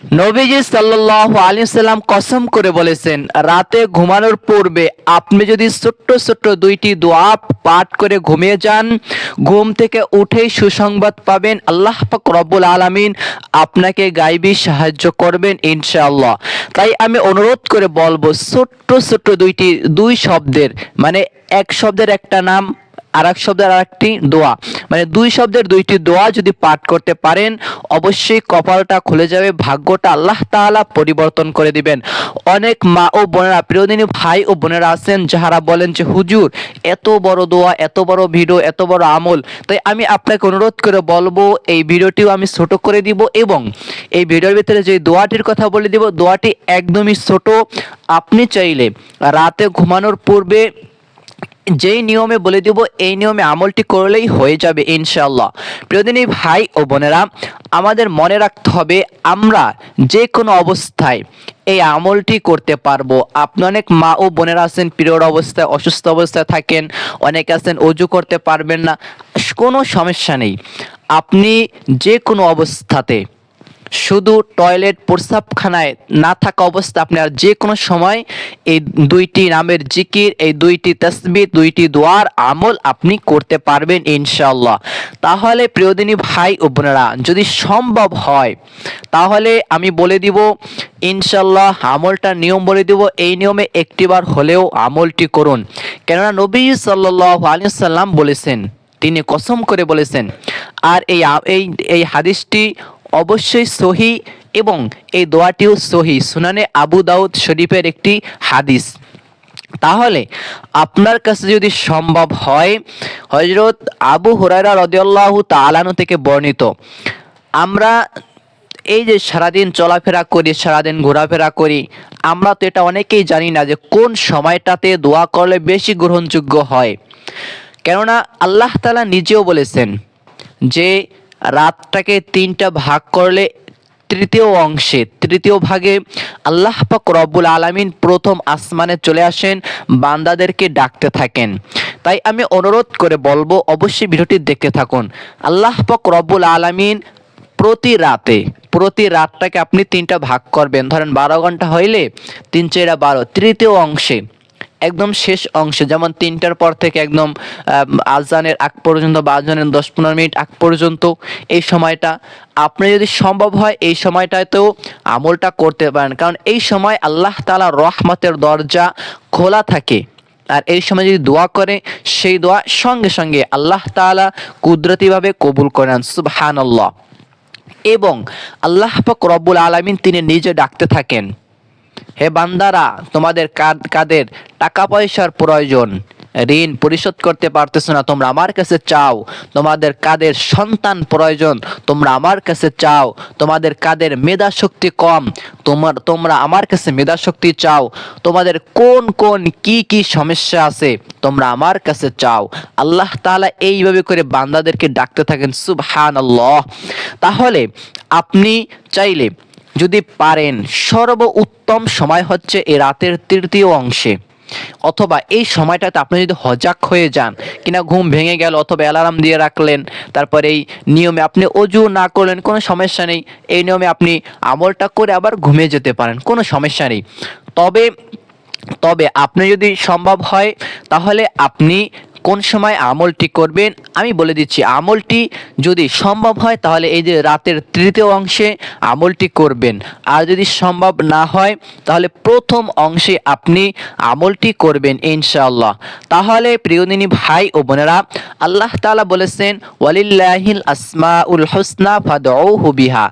নবীজি সাল্লাল্লাহু আলাইহি সাল্লাম কসম করে বলেছেন, রাতে ঘুমানোর পূর্বে আপনি যদি ছোট্ট ছোট্ট দুইটি দোয়া পাঠ করে ঘুমিয়ে যান, ঘুম থেকে উঠেই সুসংবাদ পাবেন। আল্লাহ পাক রব্বুল আলামিন আপনাকে গায়বী সাহায্য করবেন ইনশাআল্লাহ। তাই আমি অনুরোধ করে বলবো, ছোট্ট ছোট্ট দুই শব্দের, মানে এক শব্দের একটা নাম, আর এক শব্দের আর একটি দোয়া, মানে দুই শব্দের দুইটি দোয়া যদি পাঠ করতে পারেন, অবশ্যই কপালটা খুলে যাবে, ভাগ্যটা আল্লাহ তাআলা পরিবর্তন করে দিবেন। অনেক মা ও বোনেরা, প্রিয়দিনী ভাই ও বোনেরা আছেন যাহারা বলেন যে হুজুর এত বড় দোয়া, এত বড় ভিডিও, এত বড় আমল। তাই আমি আপনাকে অনুরোধ করে বলবো, এই ভিডিওটিও আমি ছোট করে দিব এবং এই ভিডিওর ভিতরে যে দোয়াটির কথা বলে দিব, দোয়াটি একদমই ছোট। আপনি চাইলে রাতে ঘুমানোর পূর্বে যেই নিয়মে বলে দিব, এই নিয়মে আমলটি করলেই হয়ে যাবে ইনশাআল্লাহ। প্রিয়দিনী ভাই ও বোনেরা, আমাদের মনে রাখতে হবে আমরা যে কোনো অবস্থায় এই আমলটি করতে পারবো। আপনি অনেক মা ও বোনেরা আছেন পিরিয়ড অবস্থায়, অসুস্থ অবস্থায় থাকেন, অনেকে আছেন অজু করতে পারবেন না, কোনো সমস্যা নেই। আপনি যে কোনো অবস্থাতে, শুধু টয়লেট প্রস্রাবখানায় না থাকা অবস্থা, আপনি আর যে কোনো সময় এই দুইটি নামের জিকির, এই দুইটি তাসবিহ, দুইটি দোয়ার আমল আপনি করতে পারবেন ইনশাআল্লাহ। তাহলে প্রিয়দিনী ভাই ও বোনেরা, যদি সম্ভব হয় তাহলে আমি বলে দিব ইনশাআল্লাহ, আমলটার নিয়ম বলে দিব, এই নিয়মে একটিবার হলেও আমলটি করুন। কেননা নবী সাল্লাল্লাহু আলাইহি সাল্লাম বলেছেন, তিনি কসম করে বলেছেন। আর এই হাদিসটি অবশ্যই সহি এবং এই দোয়াটিও সহি, সুনানে আবু দাউদ শরীফের একটি হাদিস। তাহলে আপনার কাছে যদি সম্ভব হয়, হযরত আবু হুরায়রা রাদিয়াল্লাহু তাআলা আনহু থেকে বর্ণিত, আমরা এই যে সারাদিন চলাফেরা করি, সারাদিন ঘোরাফেরা করি, আমরা তো এটা অনেকেই জানি না যে কোন সময়টাতে দোয়া করলে বেশি গ্রহণযোগ্য হয়। কেননা আল্লাহ তাআলা নিজেও বলেছেন যে রাতটাকে তিনটা ভাগ করলে তৃতীয় ভাগে আল্লাহ পাক রব্বুল আলামিন প্রথম আসমানে চলে আসেন, বান্দাদেরকে ডাকতে থাকেন। তাই আমি অনুরোধ করে বলবো, অবশ্যই ভিডিওটি দেখতে থাকুন। আল্লাহ পাক রব্বুল আলামিন প্রতি রাতটাকে আপনি তিনটা ভাগ করবেন, ধরেন 12 ঘন্টা হইলে 3 × 4 = 12, তৃতীয় অংশে, একদম শেষ অংশে, যেমন 3টার পর থেকে একদম আজানের আগ পর্যন্ত বা আজানের 10-15 মিনিট আগ পর্যন্ত, এই সময়টা আপনি যদি সম্ভব হয় এই সময়টাতেও আমলটা করতে পারেন। কারণ এই সময় আল্লাহ তাআলা রহমতের দরজা খোলা থাকে। আর এই সময় যদি দোয়া করে, সেই দোয়া সঙ্গে সঙ্গে আল্লাহ তাআলা কুদরতিভাবে কবুল করেন, সুবহানাল্লাহ। এবং আল্লাহ পাক রব্বুল আলামিন তিনি নিজে ডাকতে থাকেন, হে বান্দারা, তোমাদের কাদের টাকা পয়সার প্রয়োজন, ঋণ পরিশোধ করতে পারতেছো না, তোমরা আমার কাছে চাও। তোমাদের কাদের সন্তান প্রয়োজন, তোমরা আমার কাছে চাও। তোমাদের কাদের মেধা শক্তি কম, তোমরা আমার কাছে মেধা শক্তি চাও। তোমাদের কোন কোন কি সমস্যা আছে, তোমরা আমার কাছে চাও। আল্লাহ তাআলা এইভাবে করে বান্দাদেরকে ডাকতে থাকেন, সুবহানাল্লাহ। তাহলে আপনি চাইলে যদি পারেন, সর্বোত্তম সময় হচ্ছে এই রাতের তৃতীয় অংশে, অথবা এই সময়টাতে আপনি যদি হজাক হয়ে যান, কিনা ঘুম ভেঙে গেল অথবা অ্যালার্ম দিয়ে রাখলেন, তারপরে এই নিয়মে আপনি অজু না করলেন, কোনো সমস্যা নেই, এই নিয়মে আপনি আমলটা করে আবার ঘুমিয়ে যেতে পারেন, কোনো সমস্যা নেই। তবে তবে আপনি যদি সম্ভব হয়, তাহলে আপনি কোন সময় আমলটি করবেন আমি বলে দিচ্ছি। আমলটি যদি সম্ভব হয় তাহলে এই যে রাতের তৃতীয় অংশে আমলটি করবেন, আর যদি সম্ভব না হয় তাহলে প্রথম অংশে আপনি আমলটি করবেন ইনশাআল্লাহ। তাহলে প্রিয়দিনী ভাই ও বোনেরা, আল্লাহ তাআলা বলেছেন, ওয়ালিল্লাহিল আসমাউল হুসনা ফাদউহু বিহা।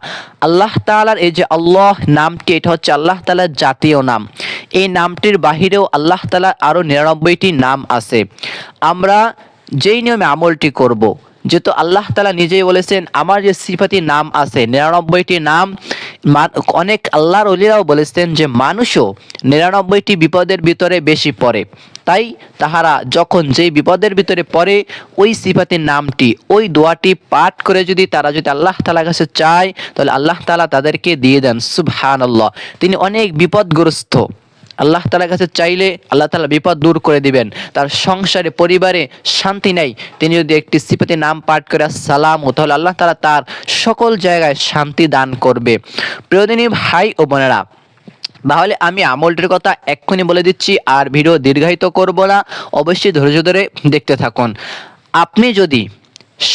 আল্লাহ তাআলার এই যে আল্লাহ নামটি, এটা হচ্ছে আল্লাহ তাআলার জাতীয় নাম। এই নামটির বাহিরেও আল্লাহ তাআলার আরও 99টি নাম আছে। আমরা যেই নিয়মে আমলটি করব, যেহেতু আল্লাহ তাআলা নিজেই বলেছেন আমার যে সিফাতি নাম আছে 99টি নাম, অনেক আল্লাহর ওলিরাও বলেছেন যে মানুষও 99টি বিপদের ভিতরে বেশি পড়ে। তাই তাহারা যখন যেই বিপদের ভিতরে পড়ে, ওই সিফাতের নামটি, ওই দোয়াটি পাঠ করে যদি তারা আল্লাহ তাআলার কাছে চায়, তাহলে আল্লাহ তাআলা তাদেরকে দিয়ে দেন, সুবহানাল্লাহ। তিনি অনেক বিপদগ্রস্ত আল্লাহ তাআলার কাছে চাইলে আল্লাহ তাআলা বিপদ দূর করে দিবেন। তার সংসারে পরিবারে শান্তি নাই, তিনি যদি একটি সিফাতি নাম পাঠ করে আসসালামু, তাহলে আল্লাহ তাআলা তার সকল জায়গায় শান্তি দান করবে। প্রিয়দিনী ভাই ও বোনেরা, তাহলে আমি আমলটির কথা এক্ষুনি বলে দিচ্ছি, আর ভিডিও দীর্ঘায়িত করব না, অবশ্যই ধৈর্য ধরে দেখতে থাকুন। আপনি যদি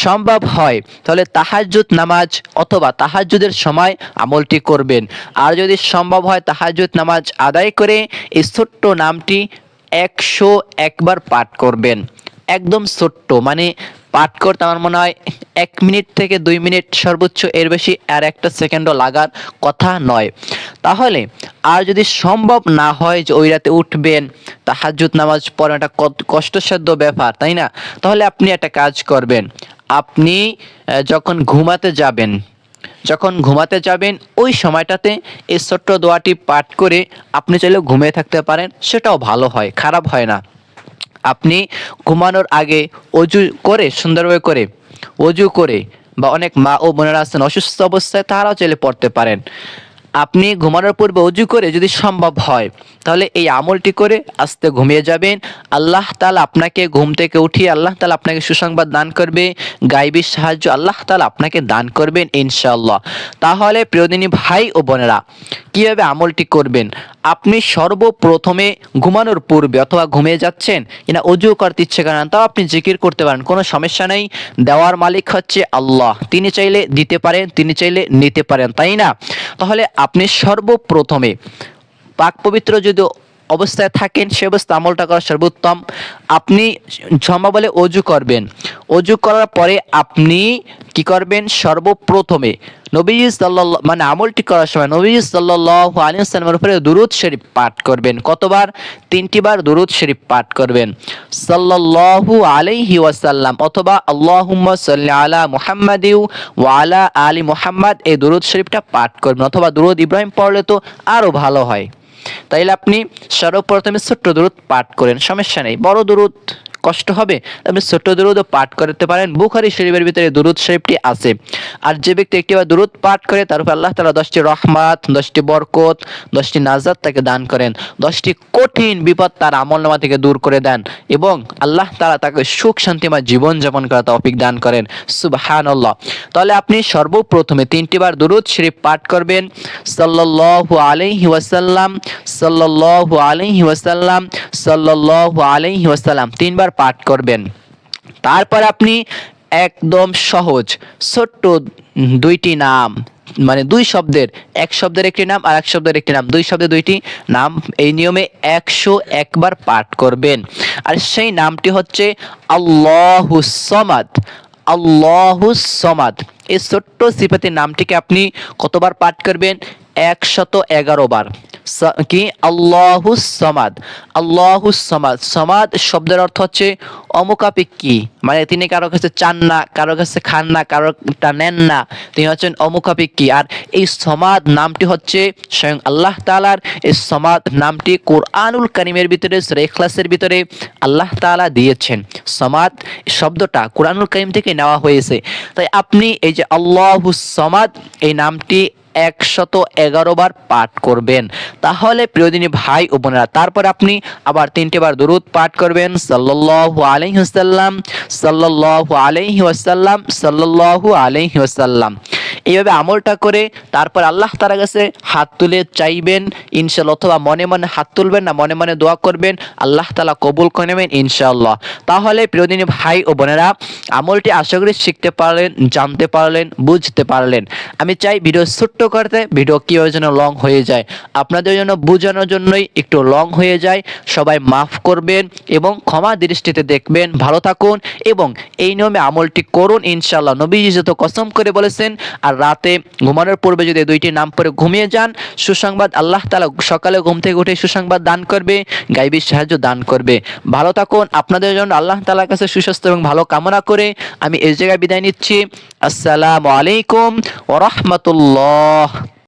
সম্ভব হয় তাহলে তাহাজ্জুদ নামাজ অথবা তাহাজ্জুদের সময় আমলটি করবেন। আর যদি সম্ভব হয় তাহাজ্জুদ নামাজ আদায় করে এই ছোট্ট নামটি 101 বার পাঠ করবেন। একদম ছোট্ট, মানে পাঠ করতে আমার মনে হয় 1 মিনিট থেকে 2 মিনিট সর্বোচ্চ, এর বেশি আর একটা সেকেন্ডও লাগার কথা নয়। তাহলে আর যদি সম্ভব না হয় যে ওই রাতে উঠবেন, তাহাজ্জুদ নামাজ পড়া একটা কষ্টসাধ্য ব্যাপার, তাই না? তাহলে আপনি একটা কাজ করবেন, আপনি যখন ঘুমাতে যাবেন ওই সময়টাতে এই ছোট্ট দোয়াটি পাঠ করে আপনি চাইলে ঘুমিয়ে থাকতে পারেন, সেটাও ভালো হয়, খারাপ হয় না। আপনি ঘুমানোর আগে সুন্দরভাবে অজু করে, বা অনেক মা ও বোনেরা আছেন অসুস্থ অবস্থায়, তারাও চাইলে পড়তে পারেন। আপনি ঘুমানোর পূর্বে অজু করে যদি সম্ভব হয় তাহলে এই আমলটি করে আস্তে ঘুমিয়ে যাবেন। আল্লাহ তাআলা আপনাকে ঘুম থেকে উঠিয়ে আল্লাহ তাআলা আপনাকে সুসংবাদ দান করবে, গায়বী সাহায্য আল্লাহ তাআলা আপনাকে দান করবেন ইনশাআল্লাহ। তাহলে প্রিয়দিনী ভাই ও বোনেরা, কিভাবে আমলটি করবেন? আপনি সর্বপ্রথমে ঘুমানোর পূর্বে অথবা ঘুমিয়ে যাচ্ছেন কিনা অজু করতে ইচ্ছে করেন, তাও আপনি জিকির করতে পারেন, কোনো সমস্যা নেই। দেওয়ার মালিক হচ্ছে আল্লাহ, তিনি চাইলে দিতে পারেন, তিনি চাইলে নিতে পারেন, তাই না? তাহলে আপনি সর্বপ্রথমে পাক পবিত্র যদি অবস্থায় থাকেন, সে অবস্থা আমলটা করা সর্বোত্তম। আপনি ক্ষমা বলে অজু করবেন। অজু করার পরে আপনি কি করবেন? সর্বপ্রথমে নবীজি সাল্লাল্লাহু, মানে আমলটি করার সময় নবীজি সাল্লাল্লাহু আলাইহি ওয়াসাল্লামের উপরে দুরূদ শরীফ পাঠ করবেন। কতবার? 3টি বার দুরূদ শরীফ পাঠ করবেন, সাল্লাল্লাহু আলাইহি ওয়াসাল্লাম, অথবা আল্লাহুম্মা সাল্লি আলা মুহাম্মাদিউ ওয়া আলা আলি মুহাম্মাদ, এই দুরূদ শরীফটা পাঠ করবেন, অথবা দুরূদ ইব্রাহিম পড়লে তো আরো ভালো হয়। তাইলে আপনি সর্বপ্রথমে ছোট্ট দুরূদ পাঠ করেন, সমস্যা নেই। বড় দুরূদ কষ্ট হবে, আপনি ছোট্ট দুরূদও পাঠ করতে পারেন। বুখারী শরীফের ভিতরে দুরূদ শরীফটি আছে। আর যে ব্যক্তি একটিবার দুরূদ পাঠ করে তার উপর আল্লাহ তাআলা 10টি রহমত, 10টি বরকত, 10টি নাজাত তাকে দান করেন, 10টি কঠিন বিপদ তার আমলনামা থেকে দূর করে দেন, এবং আল্লাহ তাআলা তাকে সুখ শান্তিময় জীবন যাপন করার তৌফিক দান করেন। সুবহানাল্লাহ। তাহলে আপনি সর্বপ্রথমে 3টি বার দুরূদ শরীফ পাঠ করবেন, সাল্লাল্লাহু আলাইহি ওয়াসাল্লাম, সাল্লাল্লাহু আলাইহি ওয়াসাল্লাম, সাল্লাল্লাহু আলাইহি ওয়াসাল্লাম, 3 বার পাঠ করবেন। তারপর আপনি একদম সহজ ছোট্ট 2টি নাম, মানে 2 শব্দের, এক শব্দের একটি নাম আর এক শব্দের একটি নাম, 2 শব্দের 2টি নাম, এই নিয়মে 101 বার পাঠ করবেন। আর সেই নামটি হচ্ছে আল্লাহুস সামাদ। আল্লাহুস সামাদ, এই ছোট্ট সিফাতি নামটিকে আপনি কতবার পাঠ করবেন? 111 বার। কি? আল্লাহুস সামাদ। আল্লাহুস সামাদ, সামাদ শব্দের অর্থ হচ্ছে অমুখাপেক্ষী, মানে তিনি কারো কাছে চান না, কারো কাছে খান না, কারোটা নেন না, তিনি হচ্ছেন অমুখাপেক্ষী। আর এই সামাদ নামটি হচ্ছে স্বয়ং আল্লাহ তাআলার। এই সামাদ নামটি কোরআনুল কারীমের ভিতরে সূরা ইখলাসের ভিতরে আল্লাহ তাআলা দিয়েছেন। সামাদ শব্দটা কোরআনুল কারীম থেকে নেওয়া হয়েছে। তাই আপনি এই যে আল্লাহুস সামাদ, এই নামটি 111 বার পাঠ করবেন। তাহলে প্রিয়দিনী ভাই ও বোনেরা, তারপর আপনি আবার 3টি বার দুরূদ পাঠ করবেন, সাল্লাল্লাহু আলাইহি ওয়াসাল্লাম, সাল্লাল্লাহু আলাইহি ওয়াসাল্লাম, সাল্লাল্লাহু আলাইহি ওয়াসাল্লাম। এইভাবে আমলটা করে তারপর আল্লাহ তাআলার কাছে হাত তুলে চাইবেন ইনশাআল্লাহ, অথবা মনে মনে হাত তুলবেন না, মনে মনে দোয়া করবেন, আল্লাহ তাআলা কবুল করে নেবেন ইনশাআল্লাহ। তাহলে প্রিয়দিনী ভাই ও বোনেরা, আমলটি আশা করি শিখতে পারলেন, জানতে পারলেন, বুঝতে পারলেন। আমি চাই ভিডিও ছোট্ট করতে, ভিডিও কিভাবে যেন লং হয়ে যায়, আপনাদের জন্য বোঝানোর জন্যই একটু লং হয়ে যায়। সবাই মাফ করবেন এবং ক্ষমা দৃষ্টিতে দেখবেন। ভালো থাকুন এবং এই নিয়মে আমলটি করুন ইনশাআল্লাহ। নবীজি যত কসম করে বলেছেন। আর রাতে ঘুমানোর পূর্বে যদি 2টি নাম পড়ে ঘুমিয়ে যান, সুসংবাদ আল্লাহ তাআলা সকালে ঘুম থেকে উঠে সুসংবাদ দান করবে, গায়বী সাহায্য দান করবে। ভালো থাকুন। আপনাদের জন্য আল্লাহ তাআলার কাছে সুস্বাস্থ্য এবং ভালো কামনা করে আমি এই জায়গায় বিদায় নিচ্ছি। আসসালামু আলাইকুম ওয়া রাহমাতুল্লাহ।